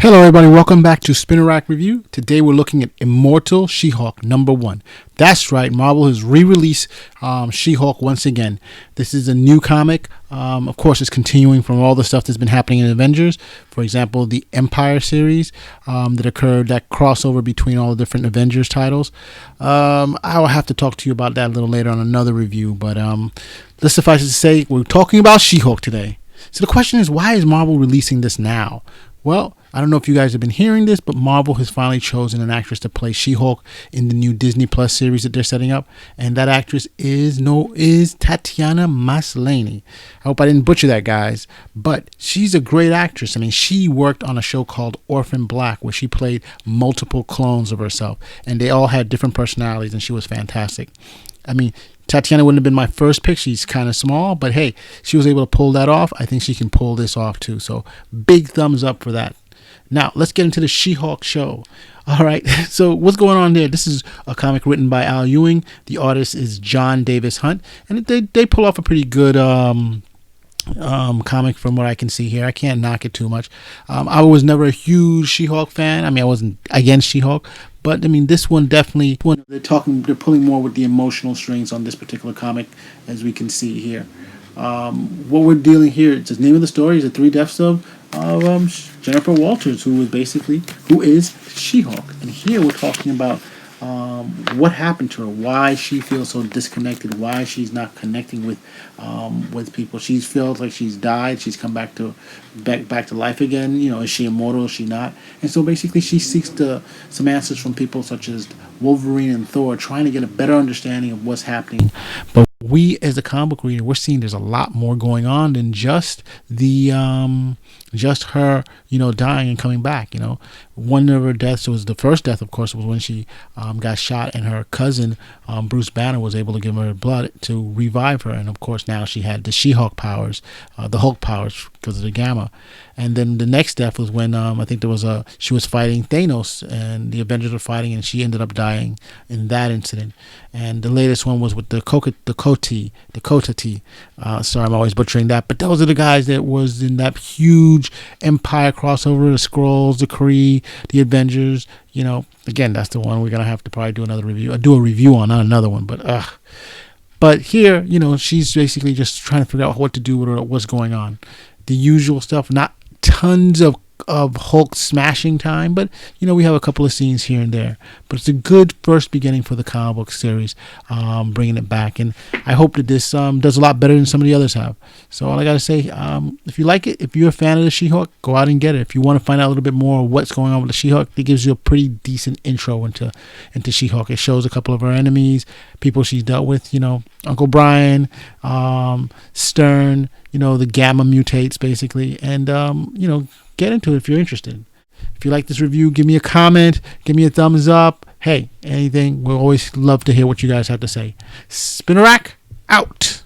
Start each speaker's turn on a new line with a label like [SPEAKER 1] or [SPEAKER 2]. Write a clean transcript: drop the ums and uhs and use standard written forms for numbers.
[SPEAKER 1] Hello everybody, welcome back to Spinner Rack Review. Today we're looking at Immortal She-Hulk #1. That's right, Marvel has re-released She-Hulk once again. This is a new comic. Of course, it's continuing from all the stuff that's been happening in Avengers. For example, the Empire series that occurred, that crossover between all the different Avengers titles. I will have to talk to you about that a little later on another review, but let's suffice it to say, we're talking about She-Hulk today. So the question is, why is Marvel releasing this now? Well, I don't know if you guys have been hearing this, but Marvel has finally chosen an actress to play She-Hulk in the new Disney Plus series that they're setting up, and that actress is Tatiana Maslany. I hope I didn't butcher that, guys, but she's a great actress. I mean, she worked on a show called Orphan Black, where she played multiple clones of herself, and they all had different personalities, and she was fantastic. I mean, Tatiana wouldn't have been my first pick. She's kind of small, but hey, she was able to pull that off. I think she can pull this off too. So big thumbs up for that. Now, let's get into the She-Hulk show. All right, so what's going on there? This is a comic written by Al Ewing. The artist is John Davis Hunt, and they pull off a pretty good comic from what I can see here. I can't knock it too much. I was never a huge She-Hulk fan. I mean, I wasn't against She-Hulk, but I mean, this one definitely, they're pulling more with the emotional strings on this particular comic, as we can see here. What we're dealing here, it's the name of the story is the 3 deaths of Jennifer Walters, who is She-Hulk, and here we're talking about what happened to her, why she feels so disconnected, why she's not connecting with people. She feels like she's died, she's come back to life again. You know, is she immortal, is she not? And so basically she seeks some answers from people such as Wolverine and Thor, trying to get a better understanding of what's happening. But we, as a comic book reader, we're seeing there's a lot more going on than just her, dying and coming back. One of her deaths was the first death, of course, was when she got shot, and her cousin Bruce Banner was able to give her blood to revive her, and of course now she had the She-Hulk powers, the Hulk powers, because of the gamma. And then the next death was when I think she was fighting Thanos, and the Avengers were fighting, and she ended up dying in that incident. And the latest one was with the Kotati. Sorry, I'm always butchering that, but those are the guys that was in that huge Empire crossover, the Skrulls, the Kree, the Avengers. Again, that's the one we're gonna have to probably do a review on, not another one, but here, she's basically just trying to figure out what to do with her, what's going on. The usual stuff, not tons of Hulk smashing time, but we have a couple of scenes here and there. But it's a good first beginning for the comic book series, bringing it back, and I hope that this does a lot better than some of the others have. So all I gotta say, if you like it, if you're a fan of the She-Hulk, go out and get it. If you want to find out a little bit more of what's going on with the She-Hulk, it gives you a pretty decent intro into She-Hulk. It shows a couple of her enemies, people she's dealt with, Uncle Brian, Stern, the Gamma mutates basically, and get into it if you're interested. If you like this review, give me a comment, give me a thumbs up. Hey, anything. We'll always love to hear what you guys have to say. Spinner Rack, out.